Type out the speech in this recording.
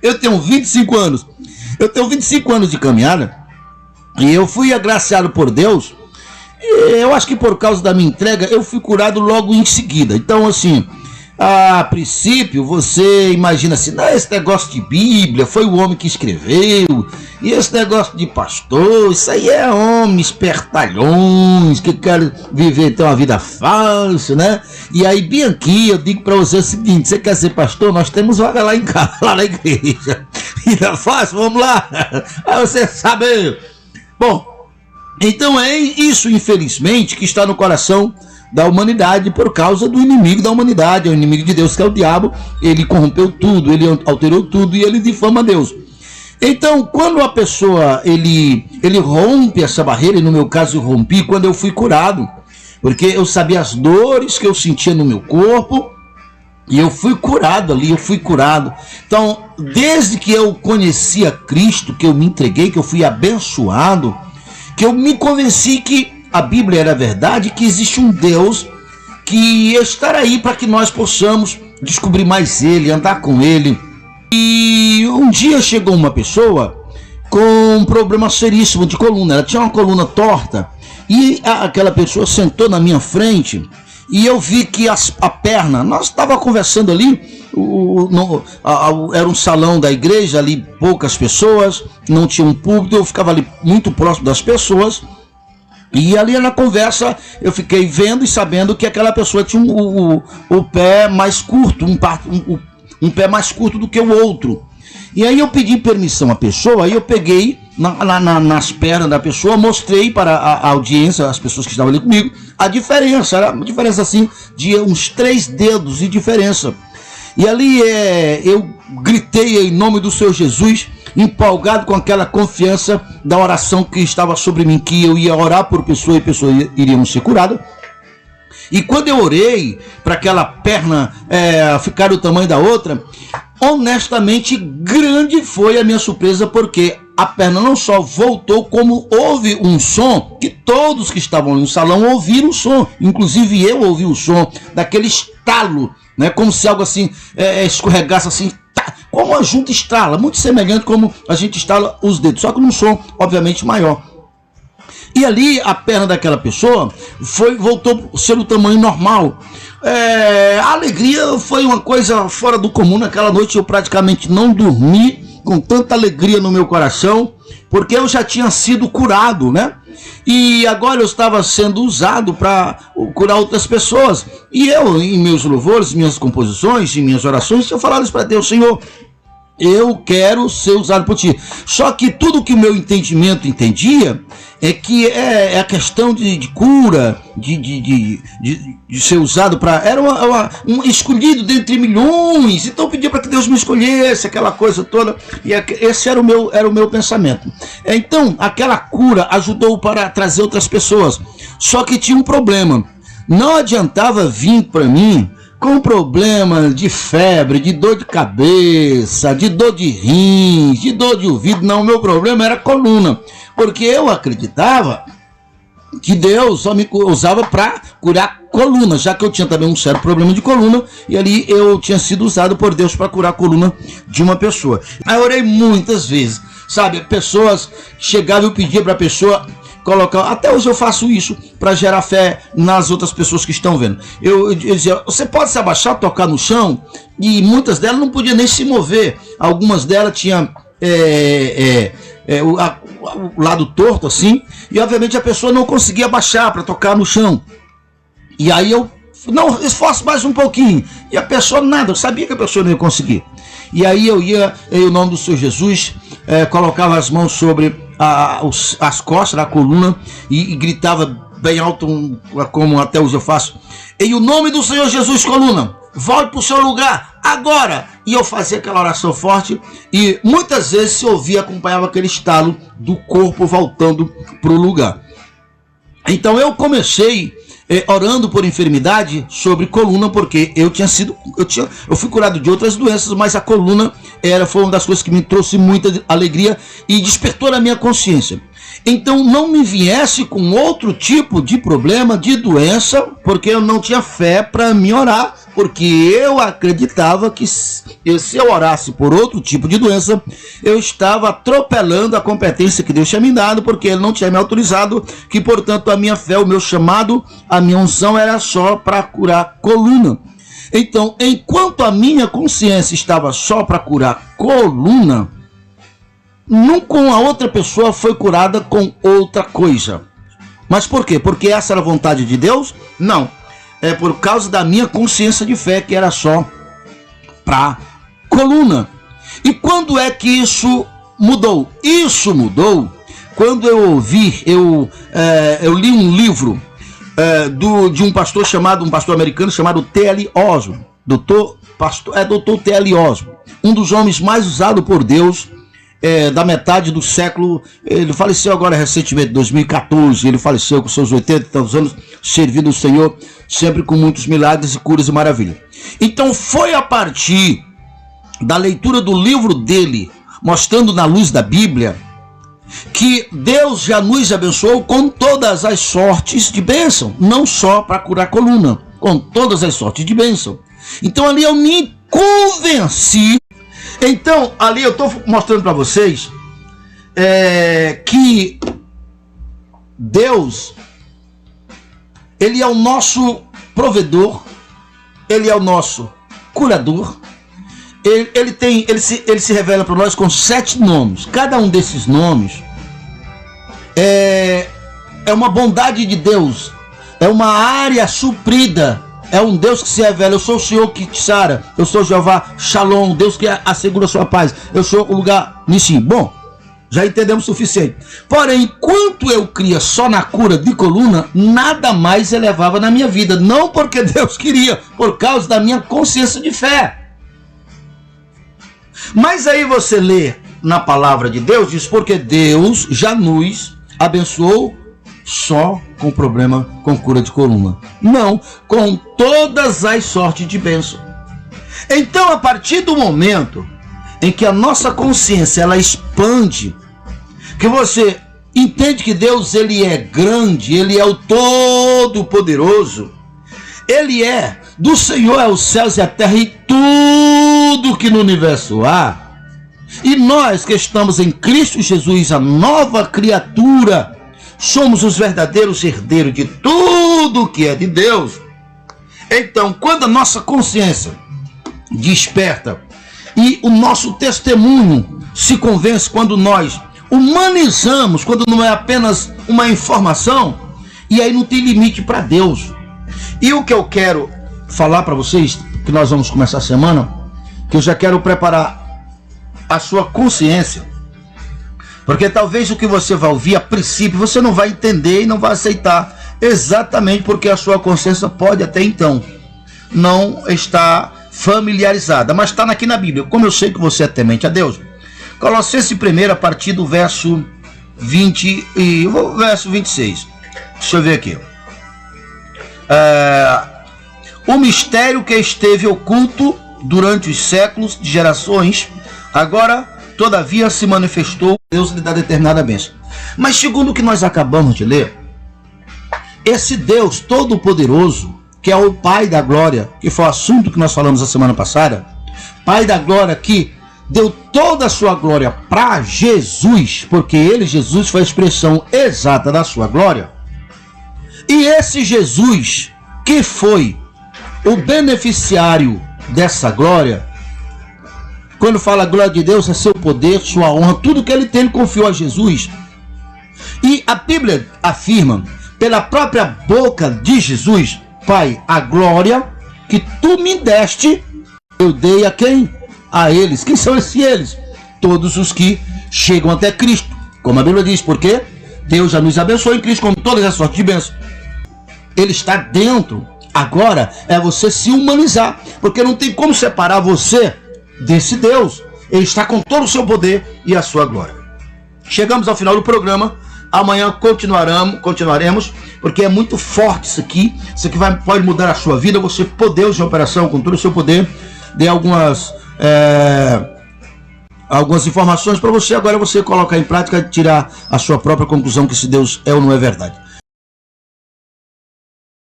Eu tenho 25 anos. Eu tenho 25 anos de caminhada e eu fui agraciado por Deus. Eu acho que por causa da minha entrega eu fui curado logo em seguida. Então, assim, a princípio você imagina assim, não, esse negócio de Bíblia foi o homem que escreveu, e esse negócio de pastor, isso aí é homens espertalhões que querem viver, ter uma vida falsa, né? E aí bem aqui eu digo para você o seguinte: você quer ser pastor? Nós temos vaga lá em casa, lá na igreja. Ainda fácil, vamos lá. Aí você sabe. Bom, então é isso, infelizmente, que está no coração da humanidade por causa do inimigo da humanidade, é o inimigo de Deus, que é o diabo. Ele corrompeu tudo, ele alterou tudo e ele difama Deus. Então, quando a pessoa ele rompe essa barreira, e no meu caso eu rompi quando eu fui curado, porque eu sabia as dores que eu sentia no meu corpo, e eu fui curado ali, eu fui curado. Então, desde que eu conheci a Cristo, que eu me entreguei, que eu fui abençoado, que eu me convenci que a Bíblia era verdade, que existe um Deus que está aí para que nós possamos descobrir mais Ele, andar com Ele. E um dia chegou uma pessoa com um problema seríssimo de coluna. Ela tinha uma coluna torta e aquela pessoa sentou na minha frente e eu vi que a perna, nós estávamos conversando ali, era um salão da igreja, ali poucas pessoas, não tinha um púlpito, eu ficava ali muito próximo das pessoas. E ali na conversa eu fiquei vendo e sabendo que aquela pessoa tinha o pé mais curto, um pé mais curto do que o outro. E aí eu pedi permissão à pessoa, aí eu peguei nas pernas da pessoa, mostrei para a audiência, as pessoas que estavam ali comigo, a diferença. Era uma diferença assim de uns 3 dedos de diferença. E ali eu gritei em nome do Senhor Jesus, empolgado com aquela confiança da oração que estava sobre mim, que eu ia orar por pessoa e pessoa iriam ser curada. E quando eu orei para aquela perna ficar do tamanho da outra, honestamente grande foi a minha surpresa, porque a perna não só voltou, como houve um som que todos que estavam no salão ouviram o som, inclusive eu ouvi o som daquele estalo, né, como se algo assim escorregasse assim, como a gente estrala, muito semelhante como a gente estala os dedos, só que num som obviamente maior. E ali a perna daquela pessoa voltou a ser o tamanho normal. A alegria foi uma coisa fora do comum. Naquela noite eu praticamente não dormi, com tanta alegria no meu coração, porque eu já tinha sido curado, né? E agora eu estava sendo usado para curar outras pessoas. E eu, em meus louvores, minhas composições, em minhas orações, eu falava isso para Deus: Senhor, eu quero ser usado por ti. Só que tudo que o meu entendimento entendia é que é a questão de cura, de ser usado para... Era um escolhido dentre milhões. Então eu pedia para que Deus me escolhesse, aquela coisa toda. E esse era o meu pensamento. Então aquela cura ajudou para trazer outras pessoas. Só que tinha um problema. Não adiantava vir para mim com problema de febre, de dor de cabeça, de dor de rins, de dor de ouvido. Não, o meu problema era coluna, porque eu acreditava que Deus só me usava para curar coluna, já que eu tinha também um sério problema de coluna, e ali eu tinha sido usado por Deus para curar a coluna de uma pessoa. Aí eu orei muitas vezes, sabe, pessoas chegavam e eu pedia para a pessoa colocar, até hoje eu faço isso para gerar fé nas outras pessoas que estão vendo. Eu dizia: você pode se abaixar, tocar no chão? E muitas delas não podiam nem se mover. Algumas delas tinham o lado torto assim, e obviamente a pessoa não conseguia abaixar para tocar no chão. E aí eu não, esforço mais um pouquinho, e a pessoa nada, eu sabia que a pessoa não ia conseguir. E aí eu ia, em nome do Senhor Jesus, colocava as mãos sobre as costas da coluna e gritava bem alto, como até hoje eu faço: em o nome do Senhor Jesus, coluna, volte para o seu lugar agora. E eu fazia aquela oração forte, e muitas vezes se ouvia, acompanhava aquele estalo do corpo voltando para o lugar. Então eu comecei orando por enfermidade sobre coluna, porque eu fui curado de outras doenças, mas a coluna foi uma das coisas que me trouxe muita alegria e despertou na minha consciência. Então não me viesse com outro tipo de problema, de doença, porque eu não tinha fé para me orar porque eu acreditava que se eu orasse por outro tipo de doença, eu estava atropelando a competência que Deus tinha me dado, porque Ele não tinha me autorizado, que portanto a minha fé, o meu chamado, a minha unção era só para curar coluna. Então, enquanto a minha consciência estava só para curar coluna, nunca a outra pessoa foi curada com outra coisa. Mas por quê? Porque essa era a vontade de Deus? Não. É por causa da minha consciência de fé, que era só para coluna. E quando é que isso mudou? Isso mudou quando eu li um livro de um pastor americano chamado T.L. Osborne. Dr. T.L. Osborne, um dos homens mais usados por Deus da metade do século. Ele faleceu agora recentemente, 2014. Ele faleceu com seus 80 e tantos anos, servindo o Senhor, sempre com muitos milagres e curas e maravilhas. Então foi a partir da leitura do livro dele, mostrando na luz da Bíblia, que Deus já nos abençoou com todas as sortes de bênção, não só para curar a coluna, com todas as sortes de bênção. Então ali eu me convenci. Então ali eu estou mostrando para vocês que Deus, Ele é o nosso provedor, Ele é o nosso curador. Ele se revela para nós com 7 nomes. Cada um desses nomes é uma bondade de Deus, é uma área suprida, é um Deus que se revela. Eu sou o Senhor que te sara, eu sou Jeová Shalom, Deus que assegura a sua paz, eu sou o lugar Nissim. Bom, já entendemos o suficiente. Porém, enquanto eu cria só na cura de coluna, nada mais elevava na minha vida, não porque Deus queria, por causa da minha consciência de fé. Mas aí você lê na palavra de Deus, diz, porque Deus já nos abençoou só com problema com cura de coluna. Não, com todas as sortes de bênção. Então, a partir do momento em que a nossa consciência ela expande, que você entende que Deus ele é grande, Ele é o Todo-Poderoso, Ele é, do Senhor é os céus e a terra e tudo que no universo há, e nós que estamos em Cristo Jesus, a nova criatura, somos os verdadeiros herdeiros de tudo que é de Deus. Então, quando a nossa consciência desperta e o nosso testemunho se convence, quando nós humanizamos, quando não é apenas uma informação, e aí não tem limite para Deus. E o que eu quero falar para vocês, que nós vamos começar a semana, que eu já quero preparar a sua consciência, porque talvez o que você vai ouvir a princípio você não vai entender e não vai aceitar, exatamente porque a sua consciência pode até então não estar familiarizada, mas está aqui na Bíblia. Como eu sei que você é temente a Deus, Colossenses 1, a partir do verso 20 e o verso 26. Deixa eu ver aqui. O mistério que esteve oculto durante os séculos de gerações, agora todavia se manifestou, Deus lhe dá determinada bênção. Mas segundo o que nós acabamos de ler, esse Deus todo-poderoso, que é o Pai da glória, que foi o assunto que nós falamos a semana passada, Pai da glória que deu toda a sua glória para Jesus, porque ele, Jesus, foi a expressão exata da sua glória. E esse Jesus, que foi o beneficiário dessa glória, quando fala glória de Deus, é seu poder, sua honra, tudo que ele tem, ele confiou a Jesus. E a Bíblia afirma, pela própria boca de Jesus, Pai, a glória que tu me deste, eu dei a quem? A eles. Quem são esses eles? Todos os que chegam até Cristo. Como a Bíblia diz, porque Deus já nos abençoou em Cristo com todas as sortes de bênção. Ele está dentro. Agora é você se humanizar, porque não tem como separar você desse Deus. Ele está com todo o seu poder e a sua glória. Chegamos ao final do programa. Amanhã continuaremos, porque é muito forte isso aqui. Isso aqui pode mudar a sua vida. Você poder de operação com todo o seu poder. Dê algumas informações para você. Agora você colocar em prática e tirar a sua própria conclusão que se Deus é ou não é verdade.